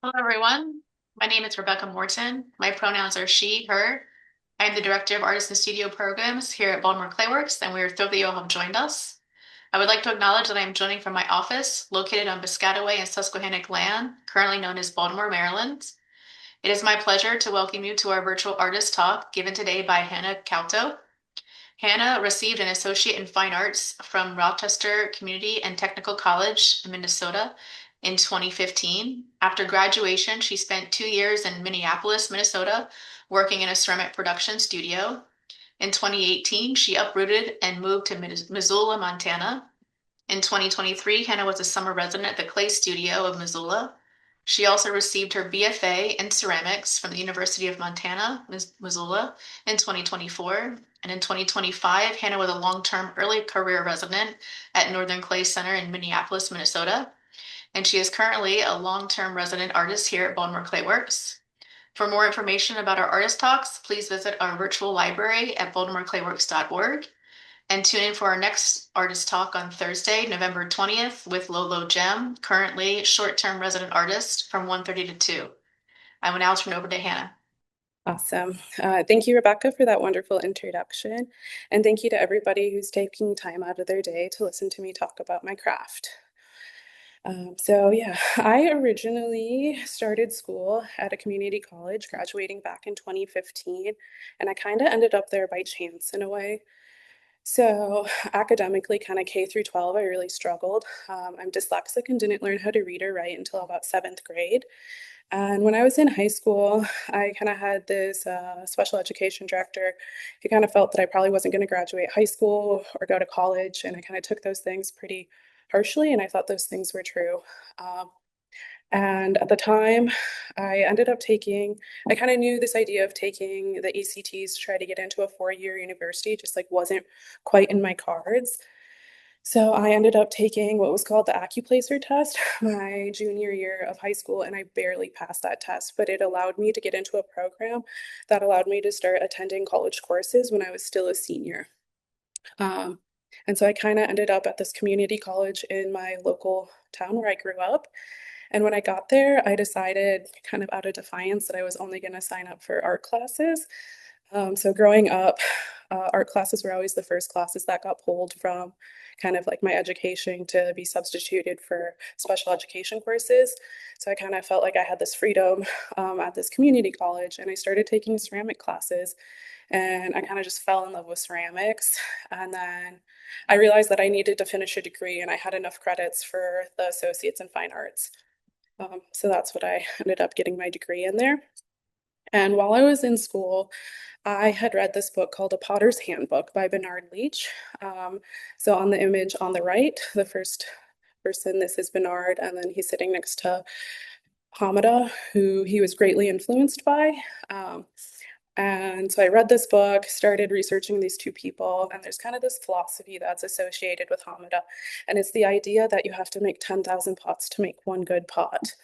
Hello, everyone. My name is Rebecca Morton. My pronouns are she, her. I am the Director of Artist and Studio Programs here at Baltimore Clayworks, and we are thrilled that you all have joined us. I would like to acknowledge that I am joining from my office, located on Piscataway and Susquehannock land, currently known as Baltimore, Maryland. It is my pleasure to welcome you to our virtual artist talk given today by Hannah Kautto. Hannah received an associate in fine arts from Rochester Community and Technical College in Minnesota in 2015. After graduation, she spent 2 years in Minneapolis, Minnesota, working in a ceramic production studio. In 2018, she uprooted and moved to Missoula, Montana. In 2023, Hannah was a summer resident at the Clay Studio of Missoula. She also received her BFA in ceramics from the University of Montana, Missoula, in 2024. And in 2025, Hannah was a long-term early career resident at Northern Clay Center in Minneapolis, Minnesota. And she is currently a long-term resident artist here at Baltimore Clayworks. For more information about our artist talks, please visit our virtual library at baltimoreclayworks.org. And tune in for our next artist talk on Thursday, November 20th with Lolo Gem, currently short-term resident artist from 1:30 to 2. I will now turn over to Hannah. Awesome. Thank you, Rebecca, for that wonderful introduction. And thank you to everybody who's taking time out of their day to listen to me talk about my craft. I originally started school at a community college, graduating back in 2015, and I kind of ended up there by chance in a way. So academically, kind of K through 12, I really struggled. I'm dyslexic and didn't learn how to read or write until about seventh grade. And when I was in high school, I kind of had this special education director. He kind of felt that I probably wasn't going to graduate high school or go to college. And I kind of took those things pretty harshly. And I thought those things were true. Um, and at the time, I kind of knew this idea of taking the ACTs to try to get into a 4-year university, just like wasn't quite in my cards. So I ended up taking what was called the AccuPlacer test my junior year of high school, and I barely passed that test, but it allowed me to get into a program that allowed me to start attending college courses when I was still a senior. Um, and so I kind of ended up at this community college in my local town where I grew up. And when I got there, I decided, kind of out of defiance, that I was only going to sign up for art classes. So growing up, art classes were always the first classes that got pulled from kind of like my education to be substituted for special education courses. So I kind of felt like I had this freedom at this community college, and I started taking ceramic classes, and I kind of just fell in love with ceramics. And then I realized that I needed to finish a degree, and I had enough credits for the associates in fine arts. So that's what I ended up getting my degree in there. And while I was in school, I had read this book called A Potter's Handbook by Bernard Leach. So on the image on the right, the first person, this is Bernard, and then he's sitting next to Hamada, who he was greatly influenced by. Um, and so I read this book, started researching these two people, and there's kind of this philosophy that's associated with Hamada. And it's the idea that you have to make 10,000 pots to make one good pot.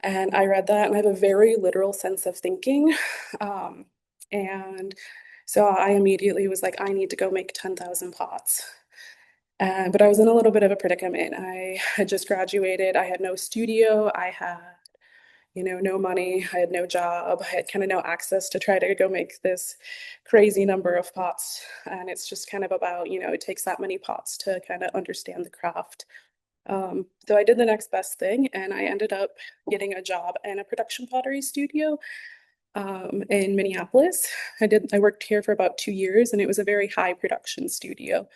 And I read that and I have a very literal sense of thinking. Um, and so I immediately was like, I need to go make 10,000 pots. But I was in a little bit of a predicament. I had just graduated. I had no studio. I had, no money. I had no job. I had kind of no access to try to go make this crazy number of pots. And it's just kind of about, it takes that many pots to kind of understand the craft. So I did the next best thing, and I ended up getting a job in a production pottery studio in Minneapolis. I worked here for about 2 years, and it was a very high production studio.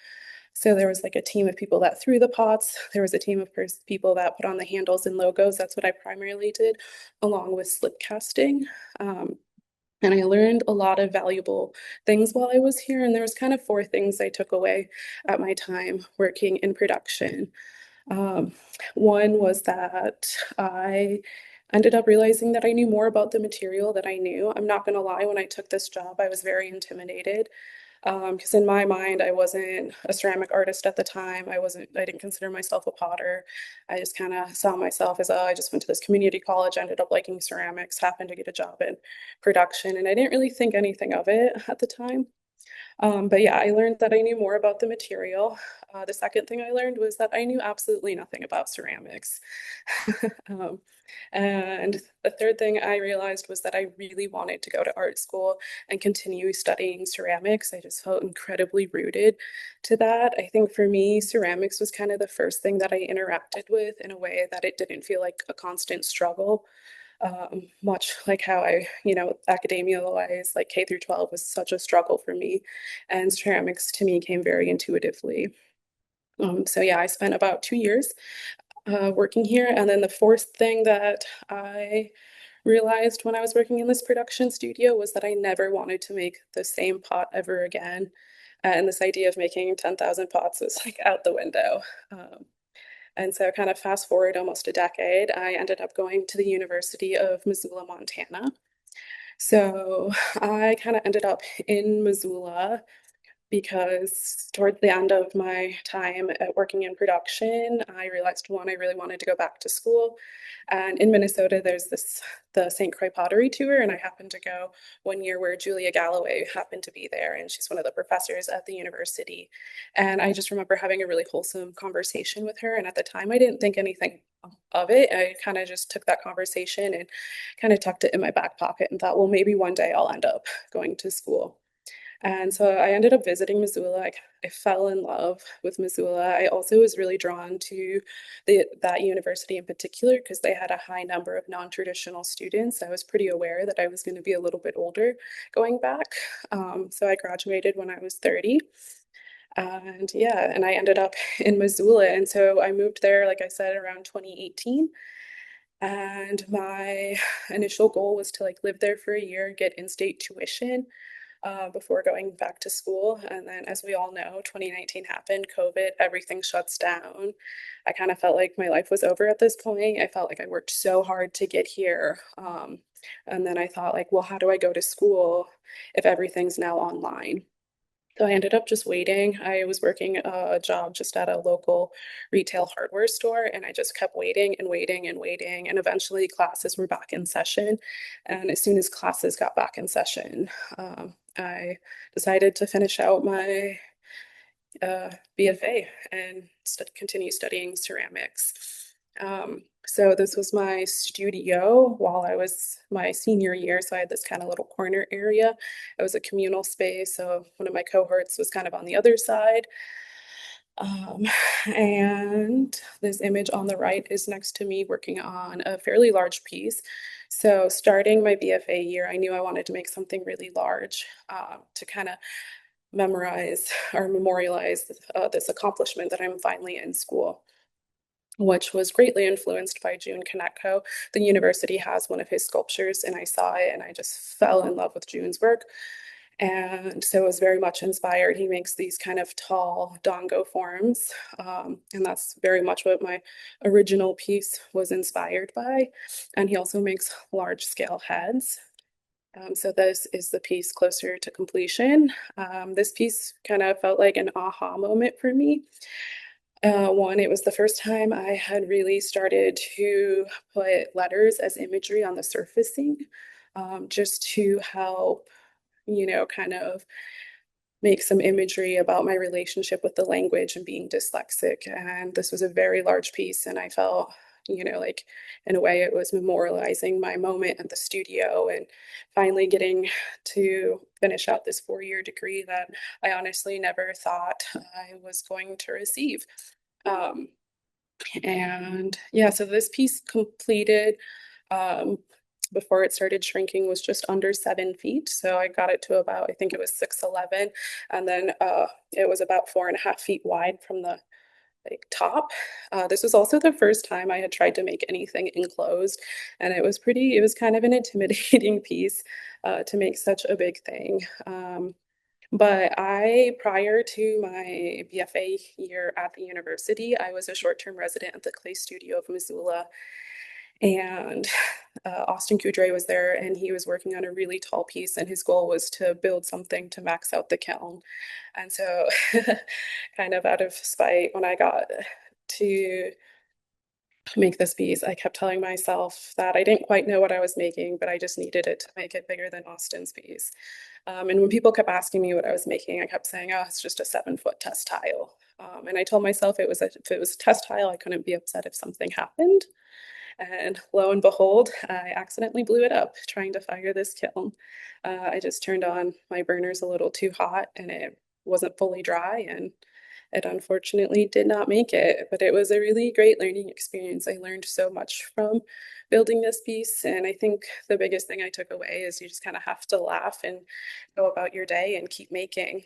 So there was like a team of people that threw the pots. There was a team of people that put on the handles and logos. That's what I primarily did, along with slip casting. Um, and I learned a lot of valuable things while I was here. And there was kind of 4 things I took away at my time working in production. Um, One was that I ended up realizing that I knew more about the material that I knew. I'm not going to lie, when I took this job, I was very intimidated because in my mind, I wasn't a ceramic artist at the time. I didn't consider myself a potter. I just kind of saw myself as, I just went to this community college, ended up liking ceramics, happened to get a job in production, and I didn't really think anything of it at the time. But yeah, I learned that I knew more about the material. The second thing I learned was that I knew absolutely nothing about ceramics. Um, and the third thing I realized was that I really wanted to go to art school and continue studying ceramics. I just felt incredibly rooted to that. I think for me, ceramics was kind of the first thing that I interacted with in a way that it didn't feel like a constant struggle. Much like how academia wise, like K through 12 was such a struggle for me, and ceramics to me came very intuitively. So yeah, I spent about 2 years working here. And then the fourth thing that I realized when I was working in this production studio was that I never wanted to make the same pot ever again. And this idea of making 10,000 pots was like out the window. And so, kind of fast forward almost a decade, I ended up going to the University of Missoula, Montana. So, I kind of ended up in Missoula because towards the end of my time at working in production, I realized one, I really wanted to go back to school. And in Minnesota, there's the St. Croix Pottery Tour, and I happened to go one year where Julia Galloway happened to be there, and she's one of the professors at the university. And I just remember having a really wholesome conversation with her. And at the time, I didn't think anything of it. I kind of just took that conversation and kind of tucked it in my back pocket and thought, well, maybe one day I'll end up going to school. And so I ended up visiting Missoula. I fell in love with Missoula. I also was really drawn to that university in particular because they had a high number of non-traditional students. I was pretty aware that I was going to be a little bit older going back. So I graduated when I was 30. And yeah, and I ended up in Missoula. And so I moved there, like I said, around 2018. And my initial goal was to like live there for a year, get in-state tuition before going back to school. And then, as we all know, 2019 happened, COVID, everything shuts down. I kind of felt like my life was over at this point. I felt like I worked so hard to get here. And then I thought, like, well, how do I go to school if everything's now online? So I ended up just waiting. I was working a job just at a local retail hardware store, and I just kept waiting and waiting and waiting. And eventually, classes were back in session. And as soon as classes got back in session, I decided to finish out my BFA and continue studying ceramics. So this was my studio while I was my senior year. So I had this kind of little corner area. It was a communal space. So one of my cohorts was kind of on the other side. Um, and this image on the right is next to me working on a fairly large piece. So starting my BFA year, I knew I wanted to make something really large to kind of memorize or memorialize this accomplishment that I'm finally in school, which was greatly influenced by June Konetko. The university has one of his sculptures, and I saw it and I just fell in love with June's work. And so it was very much inspired. He makes these kind of tall dongo forms, and that's very much what my original piece was inspired by. And he also makes large scale heads. So this is the piece closer to completion. This piece kind of felt like an aha moment for me. One, it was the first time I had really started to put letters as imagery on the surfacing, just to help, kind of make some imagery about my relationship with the language and being dyslexic. And this was a very large piece, and I felt, like in a way it was memorializing my moment at the studio and finally getting to finish out this 4 year degree that I honestly never thought I was going to receive. Um, and yeah, so this piece completed um, before it started shrinking was just under 7 feet. So I got it to about, I think it was 6'11", and then it was about 4.5 feet wide from the like top. This was also the first time I had tried to make anything enclosed, and it was kind of an intimidating piece to make such a big thing. Prior to my BFA year at the university, I was a short-term resident at the Clay Studio of Missoula. And Austin Coudray was there, and he was working on a really tall piece, and his goal was to build something to max out the kiln. And so, kind of out of spite, when I got to make this piece. I kept telling myself that I didn't quite know what I was making, but I just needed it to make it bigger than Austin's piece. And when people kept asking me what I was making, I kept saying, "Oh, it's just a 7 foot test tile." And I told myself if it was a test tile, I couldn't be upset if something happened. And lo and behold, I accidentally blew it up trying to fire this kiln. I just turned on my burners a little too hot and it wasn't fully dry, and it unfortunately did not make it. But it was a really great learning experience. I learned so much from building this piece. And I think the biggest thing I took away is you just kind of have to laugh and go about your day and keep making.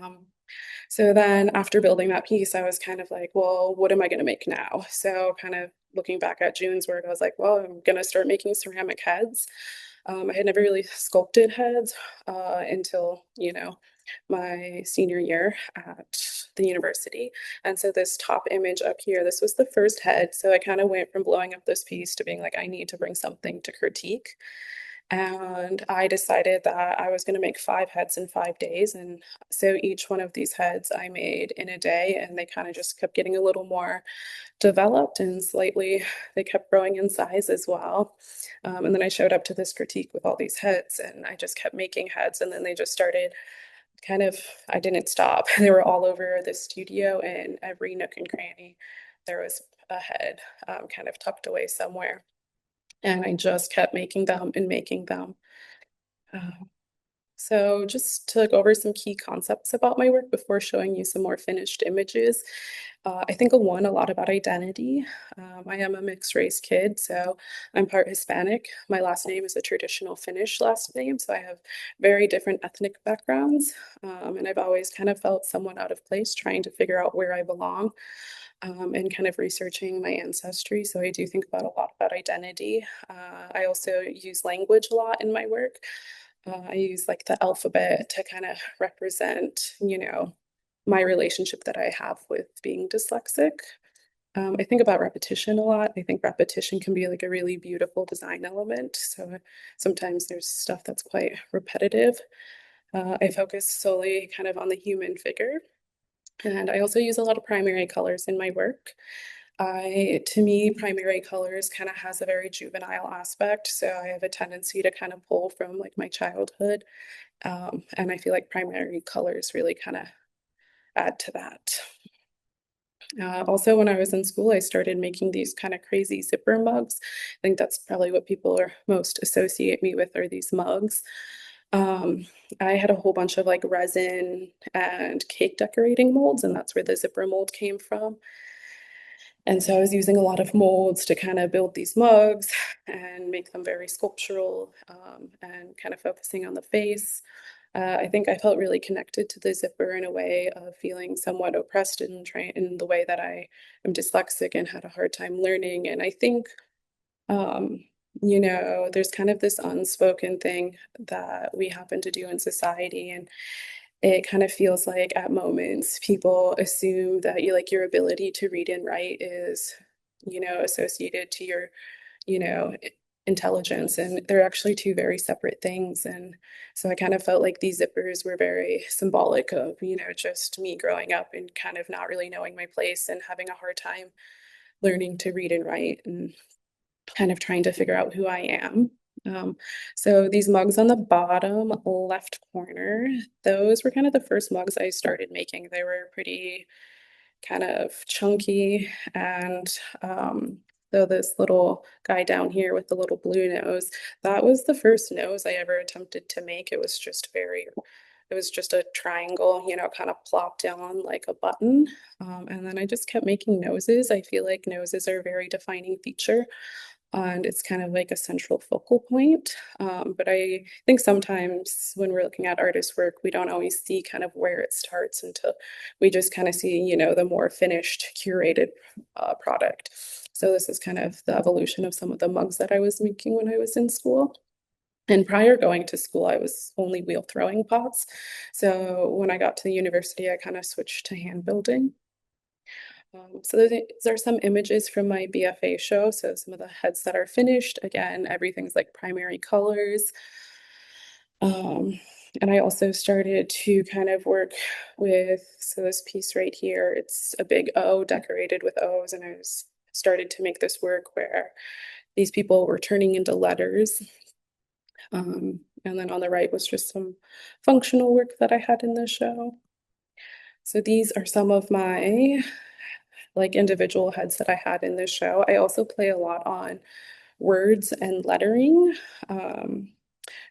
Um, so then after building that piece, I was kind of like, well, what am I going to make now? So kind of looking back at June's work, I was like, well, I'm going to start making ceramic heads. I had never really sculpted heads until, my senior year at the university. And so this top image up here, this was the first head. So I kind of went from blowing up this piece to being like, I need to bring something to critique. And I decided that I was going to make 5 heads in 5 days. And so each one of these heads I made in a day, and they kind of just kept getting a little more developed and slightly, they kept growing in size as well. And then I showed up to this critique with all these heads, and I just kept making heads. And then they just started kind of, I didn't stop. They were all over the studio, and every nook and cranny, there was a head kind of tucked away somewhere. And I just kept making them and making them. Um, so just to go over some key concepts about my work before showing you some more finished images. I think a lot about identity. I am a mixed race kid, so I'm part Hispanic. My last name is a traditional Finnish last name, so I have very different ethnic backgrounds. And I've always kind of felt somewhat out of place trying to figure out where I belong, and kind of researching my ancestry. So I do think about a lot about identity. I also use language a lot in my work. I use like the alphabet to kind of represent, my relationship that I have with being dyslexic. I think about repetition a lot. I think repetition can be like a really beautiful design element. So sometimes there's stuff that's quite repetitive. I focus solely kind of on the human figure. And I also use a lot of primary colors in my work. To me, primary colors kind of has a very juvenile aspect. So I have a tendency to kind of pull from like my childhood. And I feel like primary colors really kind of add to that. Also, when I was in school, I started making these kind of crazy zipper mugs. I think that's probably what people are most associate me with are these mugs. Um, I had a whole bunch of like resin and cake decorating molds, and that's where the zipper mold came from. And so I was using a lot of molds to kind of build these mugs and make them very sculptural, and kind of focusing on the face. I think I felt really connected to the zipper in a way of feeling somewhat oppressed in the way that I am dyslexic and had a hard time learning. And I think, um, there's kind of this unspoken thing that we happen to do in society, and it kind of feels like at moments people assume that your ability to read and write is, associated to your, you know, intelligence, and they're actually two very separate things. And so I kind of felt like these zippers were very symbolic of, just me growing up and kind of not really knowing my place and having a hard time learning to read and write and kind of trying to figure out who I am. Um, so these mugs on the bottom left corner, those were kind of the first mugs I started making. They were pretty kind of chunky, and though this little guy down here with the little blue nose, that was the first nose I ever attempted to make. It was just a triangle, kind of plopped down like a button. And then I just kept making noses. I feel like noses are a very defining feature, and it's kind of like a central focal point. But I think sometimes when we're looking at artist work, we don't always see kind of where it starts until we just kind of see, the more finished, curated product. So this is kind of the evolution of some of the mugs that I was making when I was in school. And prior going to school, I was only wheel throwing pots. So when I got to the university, I kind of switched to hand building. So these are some images from my BFA show. So some of the heads that are finished. Again, everything's like primary colors. Um, and I also started to kind of work with, so this piece right here, it's a big O decorated with O's, and I was started to make this work where these people were turning into letters. And then on the right was just some functional work that I had in the show. So these are some of my like individual heads that I had in this show. I also play a lot on words and lettering. Um,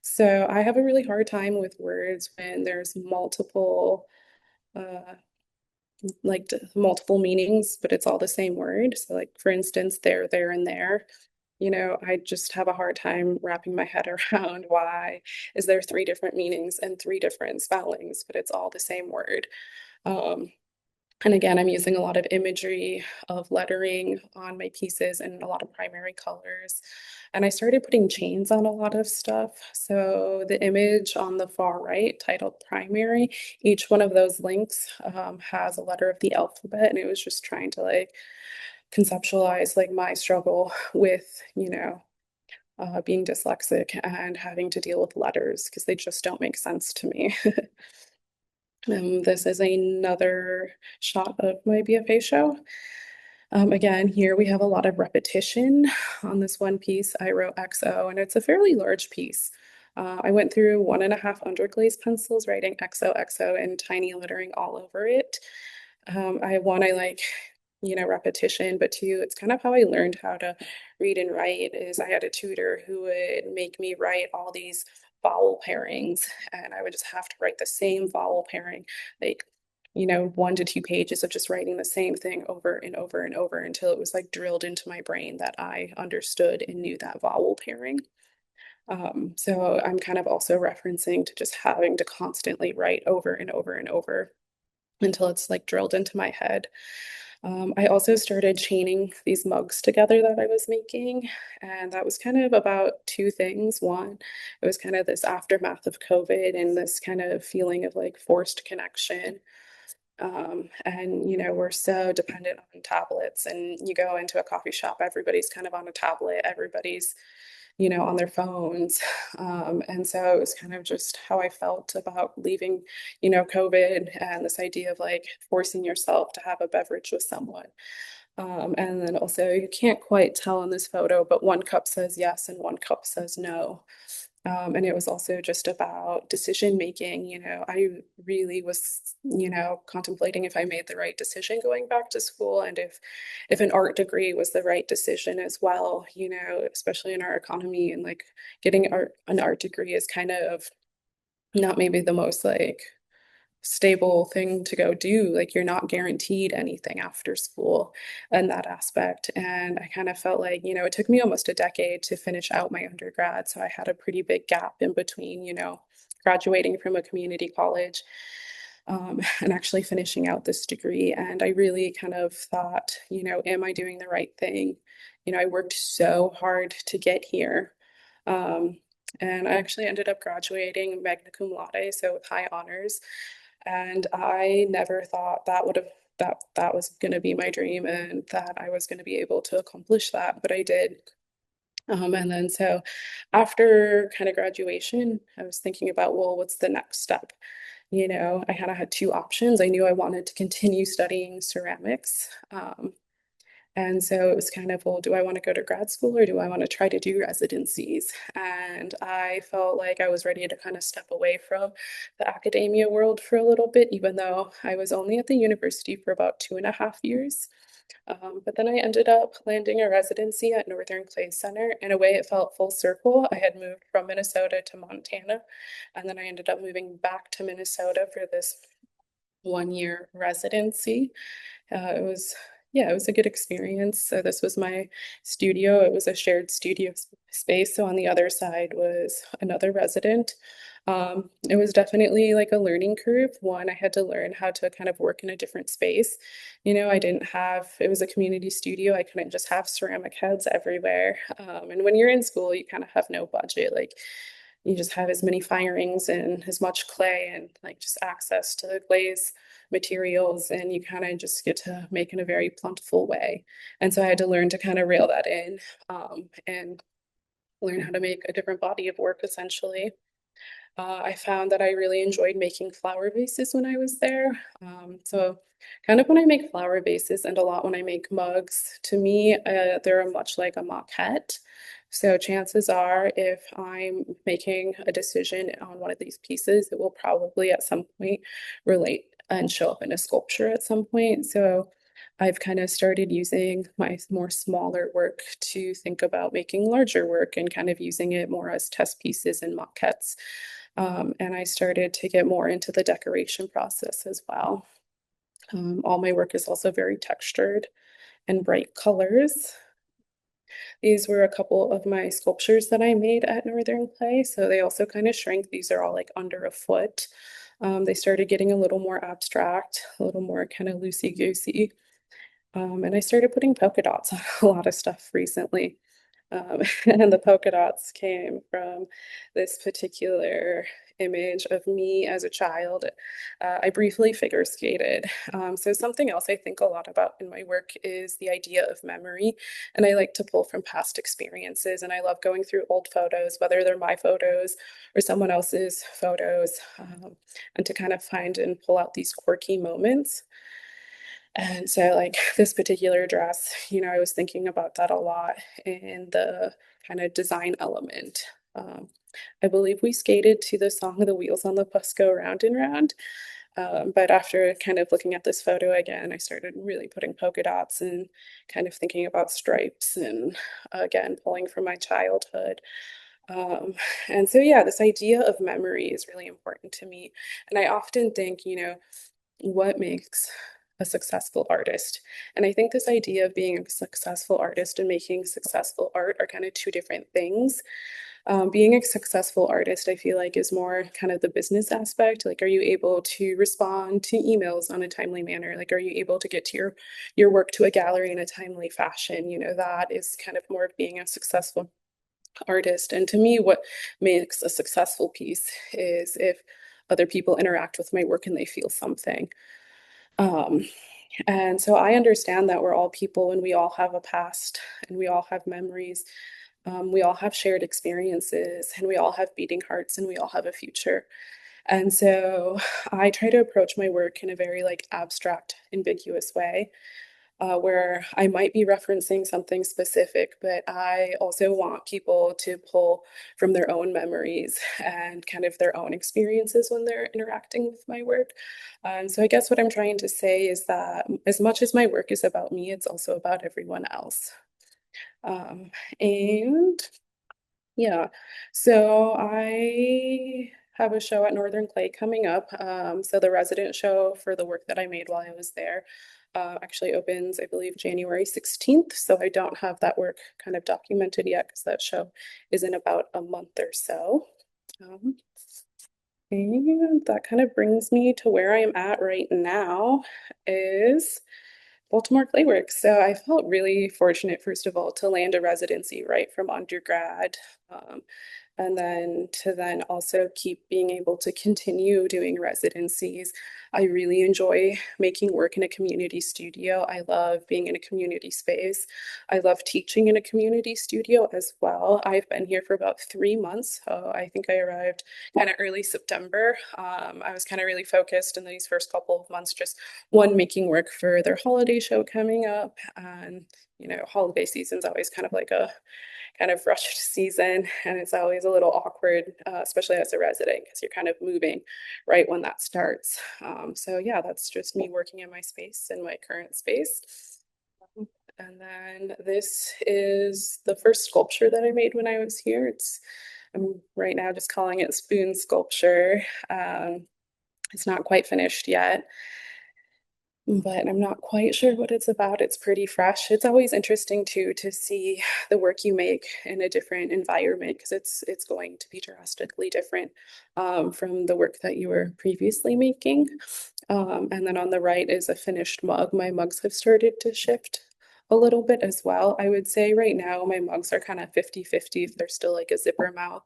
so I have a really hard time with words when there's uh, multiple meanings, but it's all the same word. So like for instance, there, and there. I just have a hard time wrapping my head around why is there three different meanings and three different spellings, but it's all the same word. Um, and again, I'm using a lot of imagery of lettering on my pieces and a lot of primary colors. And I started putting chains on a lot of stuff. So the image on the far right, titled primary, each one of those links has a letter of the alphabet. And it was just trying to like conceptualize like my struggle with, being dyslexic and having to deal with letters because they just don't make sense to me. This is another shot of my BFA show. Again, here we have a lot of repetition. On this one piece, I wrote XO, and it's a fairly large piece. I went through 1.5 underglaze pencils, writing XOXO and tiny lettering all over it. I like, repetition, but two, it's kind of how I learned how to read and write is I had a tutor who would make me write all these vowel pairings, and I would just have to write the same vowel pairing, like, 1 to 2 pages of just writing the same thing over and over and over until it was like drilled into my brain that I understood and knew that vowel pairing. So I'm kind of also referencing to just having to constantly write over and over and over until it's like drilled into my head. I also started chaining these mugs together that I was making, and that was kind of about two things. One, it was kind of this aftermath of COVID and this kind of feeling of like forced connection. And we're so dependent on tablets, and you go into a coffee shop, everybody's kind of on a tablet, everybody's on their phones. And so it was kind of just how I felt about leaving, COVID and this idea of like forcing yourself to have a beverage with someone. And then also, you can't quite tell in this photo, but one cup says yes and one cup says no. And it was also just about decision making. I really was, contemplating if I made the right decision going back to school and if an art degree was the right decision as well, especially in our economy and like getting an art degree is kind of not maybe the most like stable thing to go do. Like you're not guaranteed anything after school in that aspect. And I kind of felt like, it took me almost a decade to finish out my undergrad. So I had a pretty big gap in between, graduating from a community college and actually finishing out this degree. And I really kind of thought, am I doing the right thing? I worked so hard to get here. Um, and I actually ended up graduating magna cum laude, so with high honors. And I never thought that was going to be my dream and that I was going to be able to accomplish that, but I did. And then so after kind of graduation, I was thinking about, well, what's the next step? I kind of had two options. I knew I wanted to continue studying ceramics. And so it was kind of, well, do I want to go to grad school or do I want to try to do residencies? And I felt like I was ready to kind of step away from the academia world for a little bit, even though I was only at the university for about 2.5 years. But then I ended up landing a residency at Northern Clay Center. In a way, it felt full circle. I had moved from Minnesota to Montana, and then I ended up moving back to Minnesota for this 1 year residency. It was, yeah, it was a good experience. So this was my studio. It was a shared studio space. So on the other side was another resident. It was definitely like a learning curve. One, I had to learn how to kind of work in a different space. I didn't have, it was a community studio. I couldn't just have ceramic heads everywhere. And when you're in school, you kind of have no budget. Like you just have as many firings and as much clay and like just access to the glaze materials, and you kind of just get to make in a very plentiful way. And so I had to learn to kind of reel that in and learn how to make a different body of work essentially. I found that I really enjoyed making flower vases when I was there. So, kind of when I make flower vases and a lot when I make mugs, to me, they're much like a maquette. So, chances are, if I'm making a decision on one of these pieces, it will probably at some point relate and show up in a sculpture at some point. So, I've kind of started using my more smaller work to think about making larger work and kind of using it more as test pieces and maquettes. And I started to get more into the decoration process as well. All my work is also very textured and bright colors. These were a couple of my sculptures that I made at Northern Clay. So they also kind of shrank. These are all like under a foot. They started getting a little more abstract, a little more kind of loosey-goosey. And I started putting polka dots on a lot of stuff recently. And the polka dots came from this particular image of me as a child. I briefly figure skated. So, something else I think a lot about in my work is the idea of memory. And I like to pull from past experiences. And I love going through old photos, whether they're my photos or someone else's photos, and to kind of find and pull out these quirky moments. And so, like this particular dress, I was thinking about that a lot in the kind of design element. Um, I believe we skated to the song "The Wheels on the Bus Go Round and Round." But after kind of looking at this photo again, I started really putting polka dots and kind of thinking about stripes and again, pulling from my childhood. Um, and so, yeah, this idea of memory is really important to me. And I often think, what makes a successful artist? And I think this idea of being a successful artist and making successful art are kind of two different things. Being a successful artist, I feel like, is more kind of the business aspect. Like, are you able to respond to emails on a timely manner? Like, are you able to get to your work to a gallery in a timely fashion? That is kind of more of being a successful artist. And to me, what makes a successful piece is if other people interact with my work and they feel something. Um, and so I understand that we're all people and we all have a past and we all have memories. We all have shared experiences and we all have beating hearts and we all have a future. And so I try to approach my work in a very like abstract, ambiguous way where I might be referencing something specific, but I also want people to pull from their own memories and kind of their own experiences when they're interacting with my work. And so I guess what I'm trying to say is that as much as my work is about me, it's also about everyone else. Um, and yeah, so I have a show at Northern Clay coming up. So the resident show for the work that I made while I was there actually opens, I believe, January 16th. So I don't have that work kind of documented yet because that show is in about a month or so. Um, and that kind of brings me to where I am at right now is Baltimore Clayworks. So I felt really fortunate, first of all, to land a residency right from undergrad. Um, and then to then also keep being able to continue doing residencies. I really enjoy making work in a community studio. I love being in a community space. I love teaching in a community studio as well. I've been here for about 3 months. So I think I arrived kind of early September. I was kind of really focused in these first couple of months, just one, making work for their holiday show coming up. And, holiday season's always kind of like a kind of rushed season, and it's always a little awkward, especially as a resident, because you're kind of moving right when that starts. So yeah, that's just me working in my space, in my current space. And then this is the first sculpture that I made when I was here. I'm right now just calling it spoon sculpture. It's not quite finished yet, but I'm not quite sure what it's about. It's pretty fresh. It's always interesting too to see the work you make in a different environment because it's going to be drastically different from the work that you were previously making. And then on the right is a finished mug. My mugs have started to shift a little bit as well. I would say right now my mugs are kind of 50-50 if they're still like a zipper mouth.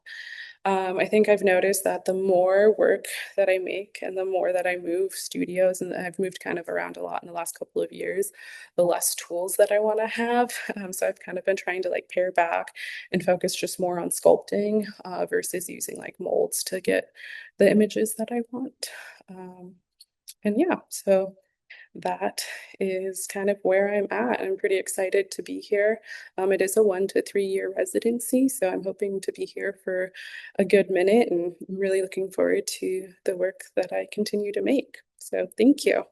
I think I've noticed that the more work that I make and the more that I move studios, and I've moved kind of around a lot in the last couple of years, the less tools that I want to have. So I've kind of been trying to like pare back and focus just more on sculpting versus using like molds to get the images that I want. Um, and yeah, so that is kind of where I'm at. I'm pretty excited to be here. It is a 1 to 3 year residency, so I'm hoping to be here for a good minute and I'm really looking forward to the work that I continue to make. So thank you.